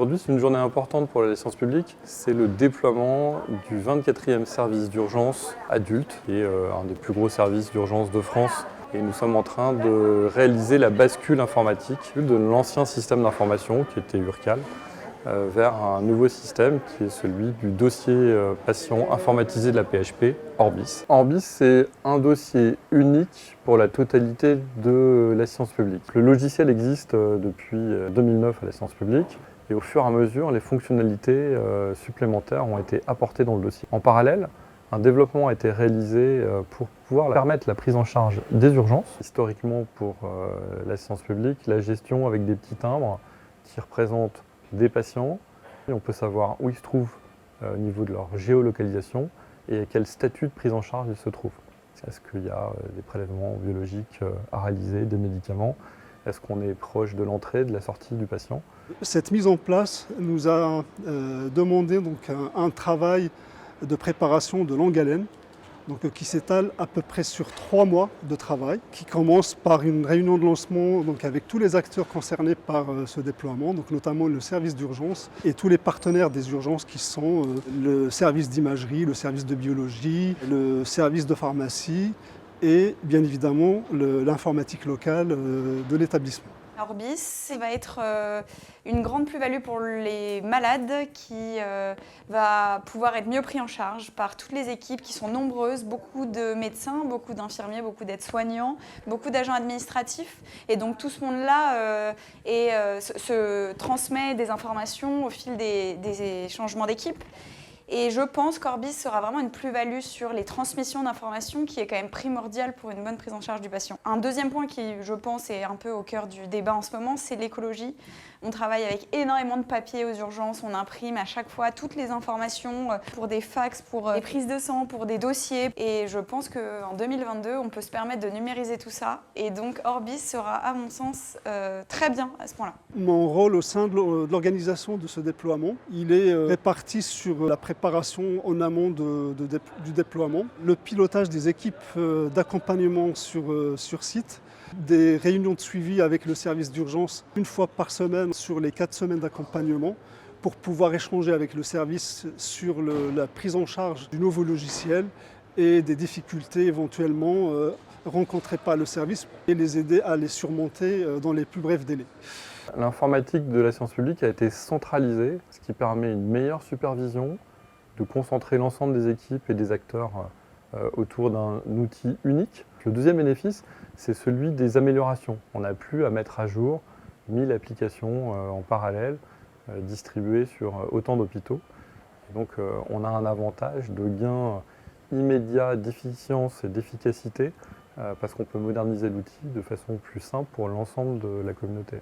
Aujourd'hui, c'est une journée importante pour la science publique. C'est le déploiement du 24e service d'urgence adulte, qui est un des plus gros services d'urgence de France. Et nous sommes en train de réaliser la bascule informatique de l'ancien système d'information, qui était Urcal, vers un nouveau système qui est celui du dossier patient informatisé de la PHP, Orbis. Orbis, c'est un dossier unique pour la totalité de la science publique. Le logiciel existe depuis 2009 à la science publique et au fur et à mesure, les fonctionnalités supplémentaires ont été apportées dans le dossier. En parallèle, un développement a été réalisé pour pouvoir permettre la prise en charge des urgences. Historiquement, pour la science publique, la gestion avec des petits timbres qui représentent des patients. Et on peut savoir où ils se trouvent au niveau de leur géolocalisation et à quel statut de prise en charge ils se trouvent. Est-ce qu'il y a des prélèvements biologiques à réaliser, des médicaments? Est-ce qu'on est proche de l'entrée, de la sortie du patient? Cette mise en place nous a demandé donc un travail de préparation de longue haleine, qui s'étale à peu près sur 3 mois de travail, qui commence par une réunion de lancement avec tous les acteurs concernés par ce déploiement, notamment le service d'urgence et tous les partenaires des urgences qui sont le service d'imagerie, le service de biologie, le service de pharmacie et bien évidemment l'informatique locale de l'établissement. Orbis va être une grande plus-value pour les malades qui va pouvoir être mieux pris en charge par toutes les équipes qui sont nombreuses, beaucoup de médecins, beaucoup d'infirmiers, beaucoup d'aides-soignants, beaucoup d'agents administratifs. Et donc tout ce monde-là se transmet des informations au fil des changements d'équipe. Et je pense qu'Orbis sera vraiment une plus-value sur les transmissions d'informations qui est quand même primordial pour une bonne prise en charge du patient. Un deuxième point qui, je pense, est un peu au cœur du débat en ce moment, c'est l'écologie. On travaille avec énormément de papier aux urgences, on imprime à chaque fois toutes les informations pour des fax, pour des prises de sang, pour des dossiers. Et je pense qu'en 2022, on peut se permettre de numériser tout ça. Et donc Orbis sera, à mon sens, très bien à ce point-là. Mon rôle au sein de l'organisation de ce déploiement, il est réparti sur la préparation en amont du déploiement, le pilotage des équipes d'accompagnement sur site, des réunions de suivi avec le service d'urgence une fois par semaine sur les 4 semaines d'accompagnement pour pouvoir échanger avec le service sur la prise en charge du nouveau logiciel et des difficultés éventuellement rencontrées par le service et les aider à les surmonter dans les plus brefs délais. L'informatique de la science publique a été centralisée, ce qui permet une meilleure supervision, de concentrer l'ensemble des équipes et des acteurs autour d'un outil unique. Le deuxième bénéfice, c'est celui des améliorations. On n'a plus à mettre à jour 1000 applications en parallèle distribuées sur autant d'hôpitaux. Donc on a un avantage de gain immédiat d'efficience et d'efficacité parce qu'on peut moderniser l'outil de façon plus simple pour l'ensemble de la communauté.